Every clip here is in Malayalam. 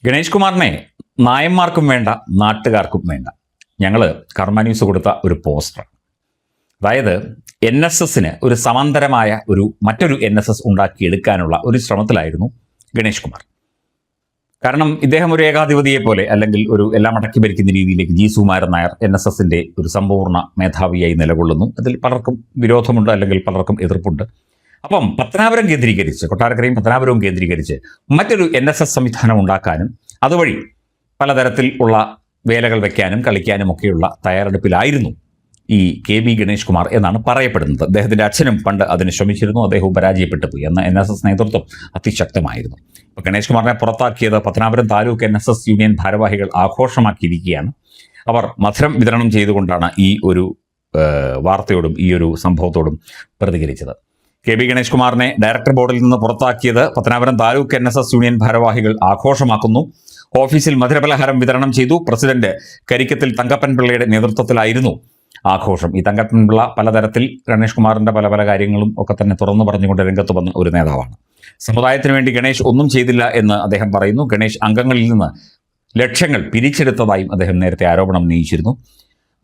ഗണേഷ് കുമാറിനെ നായന്മാർക്കും വേണ്ട, നാട്ടുകാർക്കും വേണ്ട. ഞങ്ങൾ കർമ്മ ന്യൂസ് കൊടുത്ത ഒരു പോസ്റ്റർ, അതായത് NSSന് ഒരു സമാന്തരമായ മറ്റൊരു NSS ഉണ്ടാക്കിയെടുക്കാനുള്ള ഒരു ശ്രമത്തിലായിരുന്നു ഗണേഷ് കുമാർ. കാരണം ഇദ്ദേഹം ഒരു ഏകാധിപതിയെ പോലെ, അല്ലെങ്കിൽ എല്ലാം അടക്കി ഭരിക്കുന്ന രീതിയിലേക്ക് ജി സുകുമാരൻ നായർ NSSന്റെ ഒരു സമ്പൂർണ്ണ മേധാവിയായി നിലകൊള്ളുന്നു. അതിൽ പലർക്കും വിരോധമുണ്ട്, അല്ലെങ്കിൽ പലർക്കും എതിർപ്പുണ്ട്. അപ്പം പത്തനാപുരം കേന്ദ്രീകരിച്ച്, കൊട്ടാരക്കരയും പത്തനാപുരവും കേന്ദ്രീകരിച്ച് മറ്റൊരു NSS സംവിധാനം ഉണ്ടാക്കാനും അതുവഴി പലതരത്തിൽ ഉള്ള വേലകൾ വയ്ക്കാനും കളിക്കാനും ഒക്കെയുള്ള തയ്യാറെടുപ്പിലായിരുന്നു ഈ KB ഗണേഷ് കുമാർ എന്നാണ് പറയപ്പെടുന്നത്. അദ്ദേഹത്തിൻ്റെ അച്ഛനും പണ്ട് അതിന് ശ്രമിച്ചിരുന്നു, അദ്ദേഹവും പരാജയപ്പെട്ടു പോയി. എന്ന NSS നേതൃത്വം അതിശക്തമായിരുന്നു. ഇപ്പോൾ ഗണേഷ് കുമാറിനെ പുറത്താക്കിയത് പത്തനാപുരം താലൂക്ക് NSS യൂണിയൻ ഭാരവാഹികൾ ആഘോഷമാക്കിയിരിക്കുകയാണ്. അവർ മധുരം വിതരണം ചെയ്തുകൊണ്ടാണ് ഈ ഒരു വാർത്തയോടും ഈ ഒരു സംഭവത്തോടും പ്രതികരിച്ചത്. KB ഗണേഷ് കുമാറിനെ ഡയറക്ടർ ബോർഡിൽ നിന്ന് പുറത്താക്കിയത് പത്തനാപുരം താലൂക്ക് NSS യൂണിയൻ ഭാരവാഹികൾ ആഘോഷമാക്കുന്നു. ഓഫീസിൽ മധുരപലഹാരം വിതരണം ചെയ്തു. പ്രസിഡന്റ് കരിക്കത്തിൽ തങ്കപ്പൻ പിള്ളയുടെ നേതൃത്വത്തിലായിരുന്നു ആഘോഷം. ഈ തങ്കപ്പൻ പിള്ള പലതരത്തിൽ ഗണേഷ് കുമാറിന്റെ പല കാര്യങ്ങളും ഒക്കെ തന്നെ തുറന്നു പറഞ്ഞുകൊണ്ട് രംഗത്ത് വന്ന ഒരു നേതാവാണ്. സമുദായത്തിന് വേണ്ടി ഗണേഷ് ഒന്നും ചെയ്തില്ല എന്ന് അദ്ദേഹം പറയുന്നു. ഗണേഷ് അംഗങ്ങളിൽ നിന്ന് ലക്ഷങ്ങൾ പിരിച്ചെടുത്തതായും അദ്ദേഹം നേരത്തെ ആരോപണം ഉന്നയിച്ചിരുന്നു.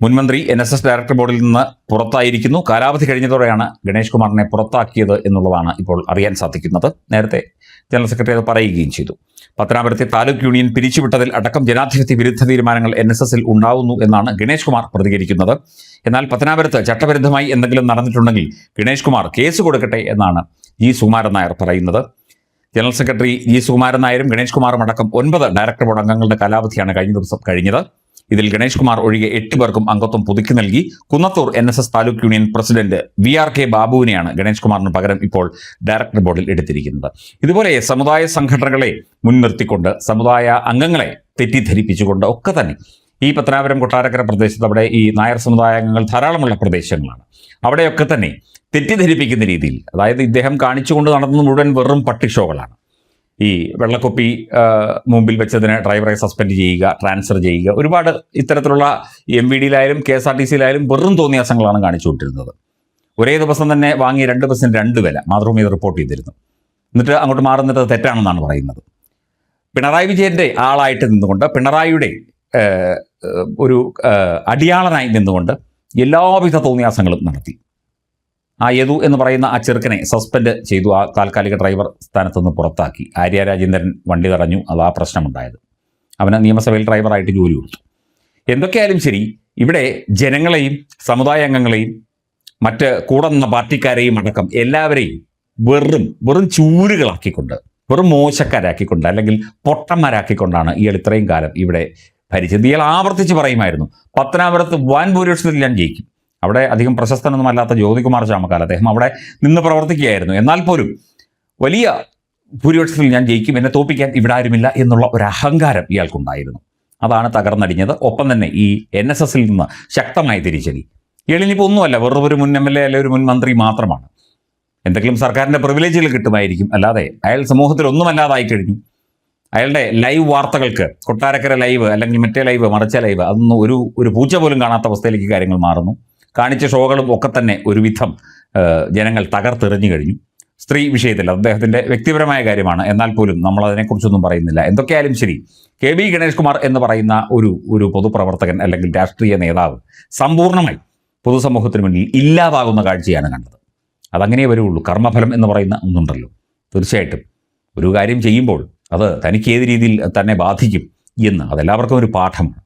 മുൻമന്ത്രി NSS ഡയറക്ടർ ബോർഡിൽ നിന്ന് പുറത്തായിരിക്കുന്നു. കാലാവധി കഴിഞ്ഞതോടെയാണ് ഗണേഷ് കുമാറിനെ പുറത്താക്കിയത് എന്നുള്ളതാണ് ഇപ്പോൾ അറിയാൻ സാധിക്കുന്നത്. നേരത്തെ ജനറൽ സെക്രട്ടറി അത് പറയുകയും ചെയ്തു. പത്തനാപുരത്തെ താലൂക്ക് യൂണിയൻ പിരിച്ചുവിട്ടതിൽ അടക്കം ജനാധിപത്യ വിരുദ്ധ തീരുമാനങ്ങൾ NSSൽ ഉണ്ടാവുന്നു എന്നാണ് ഗണേഷ് കുമാർ പ്രതികരിക്കുന്നത്. എന്നാൽ പത്തനാപുരത്ത് ചട്ടവിരുദ്ധമായി എന്തെങ്കിലും നടന്നിട്ടുണ്ടെങ്കിൽ ഗണേഷ് കുമാർ കേസ് കൊടുക്കട്ടെ എന്നാണ് ജി സുകുമാരൻ നായർ പറയുന്നത്. ജനറൽ സെക്രട്ടറി ജി സുകുമാരൻ നായരും ഗണേഷ് കുമാറും അടക്കം 9 ഡയറക്ടർ ബോർഡ് അംഗങ്ങളുടെ കാലാവധിയാണ് കഴിഞ്ഞ ദിവസം കഴിഞ്ഞത്. ഇതിൽ ഗണേഷ് കുമാർ ഒഴികെ 8 പേർക്കും അംഗത്വം പുതുക്കി നൽകി. Kunnathur NSS taluk union president VRK ബാബുവിനെയാണ് ഗണേഷ് കുമാറിന് പകരം ഇപ്പോൾ ഡയറക്ടർ ബോർഡിൽ എടുത്തിരിക്കുന്നത്. ഇതുപോലെ സമുദായ സംഘടനകളെ മുൻനിർത്തിക്കൊണ്ട്, സമുദായ അംഗങ്ങളെ തെറ്റിദ്ധരിപ്പിച്ചുകൊണ്ട് ഒക്കെ തന്നെ ഈ പത്തനാപുരം കൊട്ടാരക്കര പ്രദേശത്ത്, അവിടെ ഈ നായർ സമുദായ അംഗങ്ങൾ ധാരാളമുള്ള പ്രദേശങ്ങളാണ്, അവിടെയൊക്കെ തന്നെ തെറ്റിദ്ധരിപ്പിക്കുന്ന രീതിയിൽ, അതായത് ഇദ്ദേഹം കാണിച്ചുകൊണ്ട് നടന്നത് മുഴുവൻ വെറും പട്ടിഷോകളാണ്. ഈ വെള്ളക്കൊപ്പി മുമ്പിൽ വെച്ചതിന് ഡ്രൈവറെ സസ്പെൻഡ് ചെയ്യുക, ട്രാൻസ്ഫർ ചെയ്യുക, ഒരുപാട് ഇത്തരത്തിലുള്ള MVDയിലായാലും KSRTCയിലായാലും വെറും തോന്നിയാസങ്ങളാണ് കാണിച്ചുകൊണ്ടിരുന്നത്. ഒരേ ദിവസം തന്നെ വാങ്ങിയ 2 ബസ്സിന് 2 വില മാതൃഭൂമി റിപ്പോർട്ട് ചെയ്തിരുന്നു. എന്നിട്ട് അങ്ങോട്ട് മാറുന്നിട്ട് തെറ്റാണെന്നാണ് പറയുന്നത്. പിണറായി വിജയൻ്റെ ആളായിട്ട് നിന്നുകൊണ്ട്, പിണറായിയുടെ ഒരു അടിയാളനായി നിന്നുകൊണ്ട് എല്ലാവിധ തോന്നിയാസങ്ങളും നടത്തി. ആ യദു എന്ന് പറയുന്ന ആ ചെറുക്കനെ സസ്പെൻഡ് ചെയ്തു. ആ താൽക്കാലിക ഡ്രൈവർ സ്ഥാനത്ത് നിന്ന് പുറത്താക്കി. ആര്യ രാജേന്ദ്രൻ വണ്ടി തടഞ്ഞു. അതാ പ്രശ്നമുണ്ടായത്. അവന് നിയമസഭയിൽ ഡ്രൈവറായിട്ട് ജോലി കൊടുത്തു. എന്തൊക്കെയായാലും ശരി, ഇവിടെ ജനങ്ങളെയും സമുദായ അംഗങ്ങളെയും മറ്റ് കൂടെ നിന്ന പാർട്ടിക്കാരെയും അടക്കം എല്ലാവരെയും വെറും ചൂരുകളാക്കിക്കൊണ്ട്, വെറും മോശക്കാരാക്കിക്കൊണ്ട്, അല്ലെങ്കിൽ പൊട്ടന്മാരാക്കിക്കൊണ്ടാണ് ഇയാൾ ഇത്രയും കാലം ഇവിടെ ഭരിച്ചത്. ഇയാൾ ആവർത്തിച്ച് പറയുമായിരുന്നു, പത്തനാപുരത്ത് വൻ ഭൂരിപക്ഷത്തിൽ ഞാൻ ജയിക്കും. അവിടെ അധികം പ്രശസ്തനൊന്നും അല്ലാത്ത ജ്യോതികുമാർ ചാമക്കാല, അദ്ദേഹം അവിടെ നിന്ന് പ്രവർത്തിക്കുകയായിരുന്നു. എന്നാൽ പോലും വലിയ ഭൂരിപക്ഷത്തിൽ ഞാൻ ജയിക്കും, എന്നെ തോൽപ്പിക്കാൻ ഇവിടെ ആരുമില്ല എന്നുള്ള ഒരു അഹങ്കാരം ഇയാൾക്കുണ്ടായിരുന്നു. അതാണ് തകർന്നടിഞ്ഞത്. ഒപ്പം തന്നെ ഈ NSSൽ നിന്ന് ശക്തമായ തിരിച്ചടി. ഇയാളിനിപ്പോൾ ഒന്നുമല്ല, വെറും ഒരു മുൻ MLA അല്ലെ ഒരു മുൻ മന്ത്രി മാത്രമാണ്. എന്തെങ്കിലും സർക്കാരിൻ്റെ പ്രിവിലേജുകൾ കിട്ടുമായിരിക്കും, അല്ലാതെ അയാൾ സമൂഹത്തിൽ ഒന്നുമല്ലാതായി കഴിഞ്ഞു. അയാളുടെ ലൈവ് വാർത്തകൾക്ക്, കൊട്ടാരക്കര ലൈവ് അല്ലെങ്കിൽ മറ്റേ ലൈവ്, മറിച്ച ലൈവ്, അതൊന്നും ഒരു പൂച്ച പോലും കാണാത്ത അവസ്ഥയിലേക്ക് കാര്യങ്ങൾ മാറുന്നു. കാണിച്ച ഷോകളും ഒക്കെ തന്നെ ഒരുവിധം ജനങ്ങൾ തകർത്തെറിഞ്ഞു കഴിഞ്ഞു. സ്ത്രീ വിഷയത്തിൽ അദ്ദേഹത്തിൻ്റെ വ്യക്തിപരമായ കാര്യമാണ്, എന്നാൽ പോലും നമ്മൾ അതിനെക്കുറിച്ചൊന്നും പറയുന്നില്ല. എന്തൊക്കെയായാലും ശരി, KB ഗണേഷ് കുമാർ എന്ന് പറയുന്ന ഒരു പൊതുപ്രവർത്തകൻ അല്ലെങ്കിൽ രാഷ്ട്രീയ നേതാവ് സമ്പൂർണ്ണമായി പൊതുസമൂഹത്തിന് മുന്നിൽ ഇല്ലാതാകുന്ന കാഴ്ചയാണ് കണ്ടത്. അതങ്ങനെ വരുള്ളൂ. കർമ്മഫലം എന്ന് പറയുന്ന ഒന്നുണ്ടല്ലോ. തീർച്ചയായിട്ടും ഒരു കാര്യം ചെയ്യുമ്പോൾ അത് തനിക്ക് ഏത് രീതിയിൽ തന്നെ ബാധിക്കും എന്ന് അതെല്ലാവർക്കും ഒരു പാഠമാണ്.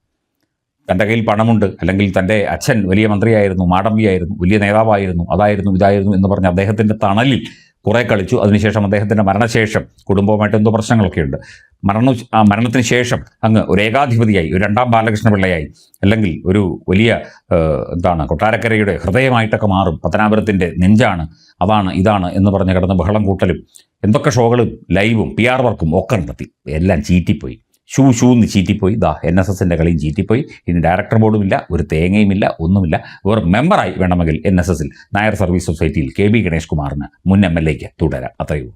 തൻ്റെ കയ്യിൽ പണമുണ്ട്, അല്ലെങ്കിൽ തൻ്റെ അച്ഛൻ വലിയ മന്ത്രിയായിരുന്നു, മാടമ്പിയായിരുന്നു, വലിയ നേതാവായിരുന്നു, അതായിരുന്നു ഇതായിരുന്നു എന്ന് പറഞ്ഞ് അദ്ദേഹത്തിൻ്റെ തണലിൽ കുറേ കളിച്ചു. അതിനുശേഷം അദ്ദേഹത്തിൻ്റെ മരണശേഷം കുടുംബവുമായിട്ട് എന്തോ പ്രശ്നങ്ങളൊക്കെ ഉണ്ട്. മരണത്തിന് ശേഷം അങ്ങ് ഒരു ഏകാധിപതിയായി, ഒരു 2ാം ബാലകൃഷ്ണ പിള്ളയായി, അല്ലെങ്കിൽ ഒരു വലിയ കൊട്ടാരക്കരയുടെ ഹൃദയമായിട്ടൊക്കെ മാറും. പത്തനാപുരത്തിൻ്റെ നെഞ്ചാണ്, അതാണ് ഇതാണ് എന്ന് പറഞ്ഞ് കിടന്ന് ബഹളം കൂട്ടലും എന്തൊക്കെ ഷോകളും ലൈവും PR വർക്കും ഒക്കെ നടത്തി. എല്ലാം ചീറ്റിപ്പോയി. ഷൂന്ന് ചീറ്റിപ്പോയി. NSSൻ്റെ കളിയും ചീറ്റിപ്പോയി. ഇനി ഡയറക്ടർ ബോർഡുമില്ല, ഒരു തേങ്ങയുമില്ല, ഒന്നുമില്ല. വെറും മെമ്പറായി വേണമെങ്കിൽ NSSൽ നായർ സർവീസ് സൊസൈറ്റിയിൽ KB ഗണേഷ് കുമാറിന് മുൻ MLAക്ക് തുടരാം. അത്രയേ ഉള്ളൂ.